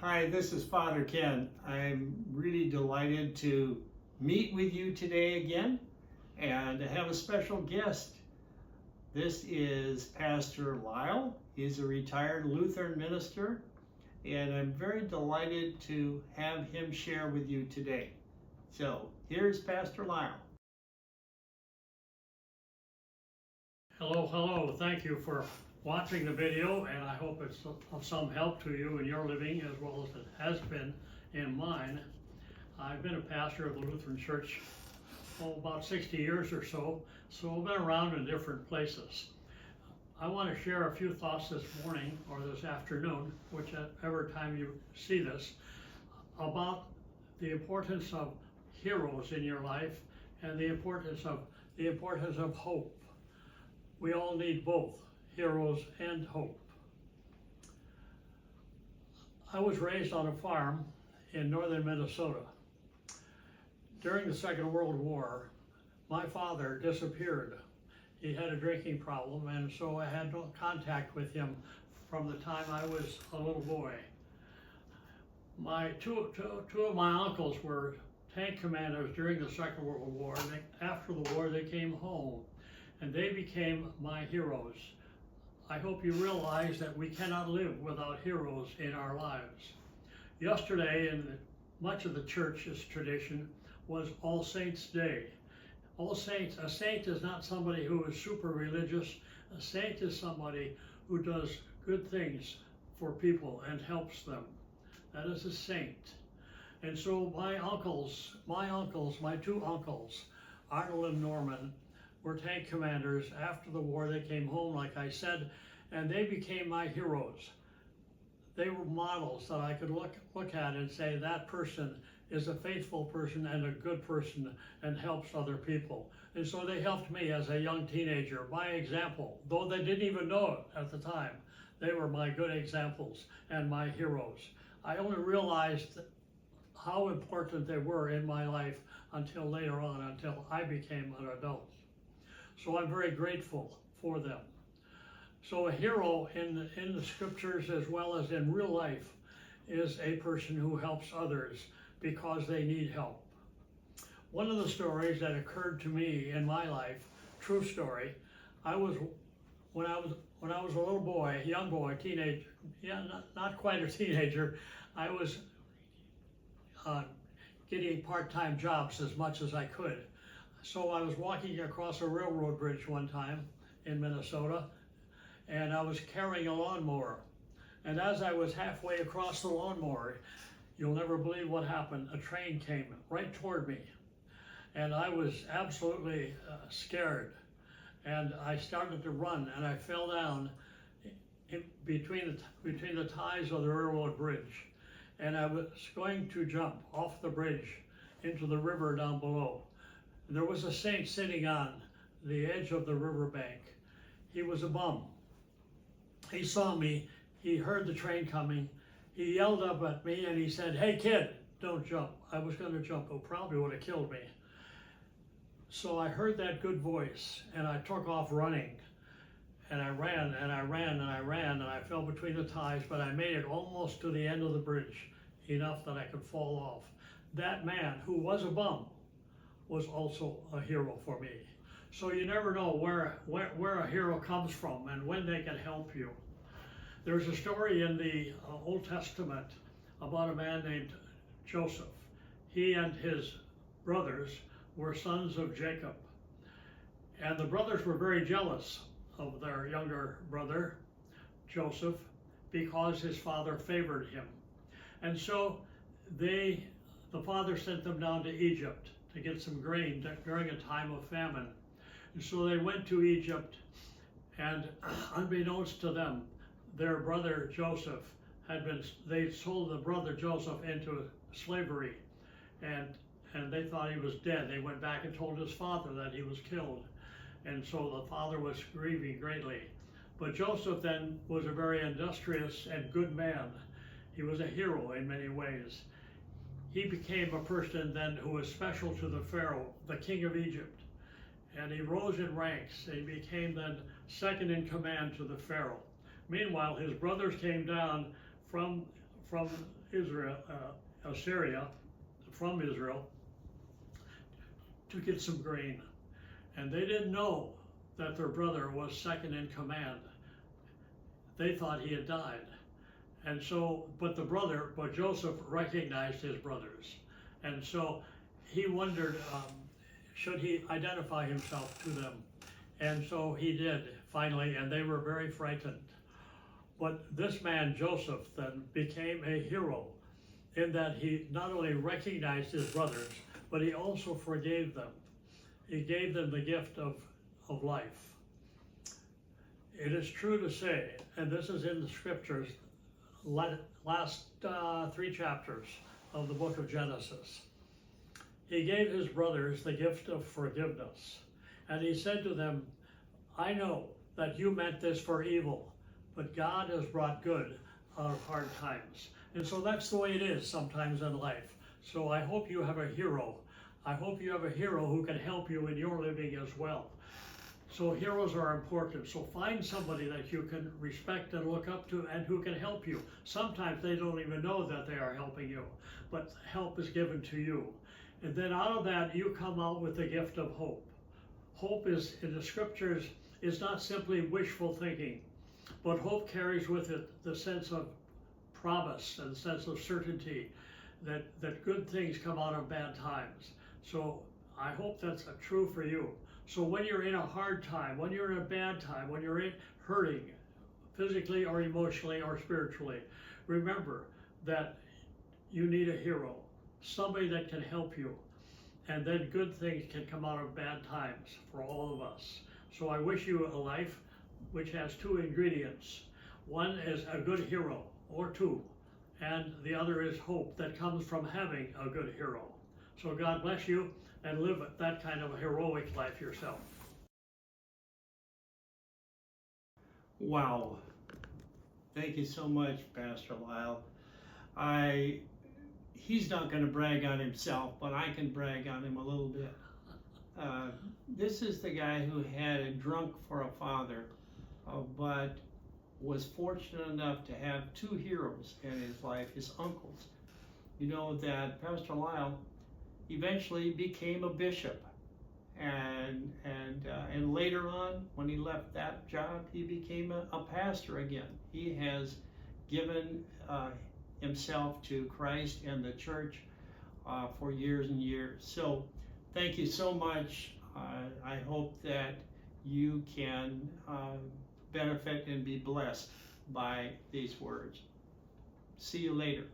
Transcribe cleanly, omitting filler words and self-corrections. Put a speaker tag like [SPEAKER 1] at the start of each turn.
[SPEAKER 1] Hi, this is Father Ken. I'm really delighted to meet with you today again and to have a special guest. This is Pastor Lyle. He's a retired Lutheran minister, and I'm very delighted to have him share with you today. So here's Pastor Lyle.
[SPEAKER 2] Hello. Thank you for watching the video, and I hope it's of some help to you in your living as well as it has been in mine. I've been a pastor of the Lutheran Church about 60 years or so I've been around in different places. I want to share a few thoughts this morning or this afternoon, whichever time you see this, about the importance of heroes in your life and the importance of hope. We all need both heroes and hope. I was raised on a farm in northern Minnesota. During the Second World War, my father disappeared. He had a drinking problem, and so I had no contact with him from the time I was a little boy. My two of my uncles were tank commanders during the Second World War, and after the war they came home, and they became my heroes. I hope you realize that we cannot live without heroes in our lives. Yesterday, in much of the church's tradition, was All Saints' Day. All Saints, a saint is not somebody who is super religious. A saint is somebody who does good things for people and helps them. That is a saint. And so my two uncles, Arnold and Norman, were tank commanders. After the war, they came home, like I said, and they became my heroes. They were models that I could look at and say, that person is a faithful person and a good person and helps other people. And so they helped me as a young teenager by example. Though they didn't even know it at the time, they were my good examples and my heroes. I only realized how important they were in my life until later on, until I became an adult. So I'm very grateful for them. So a hero in the scriptures as well as in real life is a person who helps others because they need help. One of the stories that occurred to me in my life, true story, when I was a little boy, young boy, teenager, not quite a teenager, I was getting part-time jobs as much as I could. So I was walking across a railroad bridge one time in Minnesota, and I was carrying a lawnmower. And as I was halfway across the lawnmower, you'll never believe what happened. A train came right toward me, and I was absolutely scared. And I started to run, and I fell down between the ties of the railroad bridge. And I was going to jump off the bridge into the river down below. There was a saint sitting on the edge of the riverbank. He was a bum. He saw me, he heard the train coming, he yelled up at me and he said, "Hey kid, don't jump." I was going to jump, it probably would have killed me. So I heard that good voice and I took off running. And I ran and I ran and I ran and I fell between the ties, but I made it almost to the end of the bridge, enough that I could fall off. That man, who was a bum, was also a hero for me. So you never know where a hero comes from and when they can help you. There's a story in the Old Testament about a man named Joseph. He and his brothers were sons of Jacob. And the brothers were very jealous of their younger brother, Joseph, because his father favored him. And so the father sent them down to Egypt to get some grain during a time of famine. And so they went to Egypt, and unbeknownst to them, their brother Joseph they sold the brother Joseph into slavery, and they thought he was dead. They went back and told his father that he was killed. And so the father was grieving greatly. But Joseph then was a very industrious and good man. He was a hero in many ways. He became a person then who was special to the Pharaoh, the king of Egypt. And he rose in ranks. He became then second in command to the Pharaoh. Meanwhile, his brothers came down from from Israel, Assyria, from Israel, to get some grain. And they didn't know that their brother was second in command. They thought he had died. And so, but Joseph recognized his brothers. And so he wondered, should he identify himself to them? And so he did, finally, and they were very frightened. But this man, Joseph, then became a hero in that he not only recognized his brothers, but he also forgave them. He gave them the gift of life. It is true to say, and this is in the scriptures, last 3 chapters of the book of Genesis. He gave his brothers the gift of forgiveness. And he said to them, I know that you meant this for evil, but God has brought good out of hard times. And so that's the way it is sometimes in life. So I hope you have a hero. I hope you have a hero who can help you in your living as well. So heroes are important. So find somebody that you can respect and look up to and who can help you. Sometimes they don't even know that they are helping you, but help is given to you. And then out of that, you come out with the gift of hope. Hope is, in the scriptures, is not simply wishful thinking, but hope carries with it the sense of promise and the sense of certainty that good things come out of bad times. So I hope that's true for you. So when you're in a hard time, when you're in a bad time, when you're hurting, physically or emotionally or spiritually, remember that you need a hero, somebody that can help you. And then good things can come out of bad times for all of us. So I wish you a life which has 2 ingredients. One is a good hero, or 2, and the other is hope that comes from having a good hero. So God bless you, and live that kind of a heroic life yourself.
[SPEAKER 1] Wow. Thank you so much, Pastor Lyle. He's not going to brag on himself, but I can brag on him a little bit. This is the guy who had a drunk for a father, but was fortunate enough to have 2 heroes in his life, his uncles. You know that Pastor Lyle eventually became a bishop, and later on, when he left that job, he became a pastor again. He has given himself to Christ and the church for years and years. So thank you so much. I hope that you can benefit and be blessed by these words. See you later.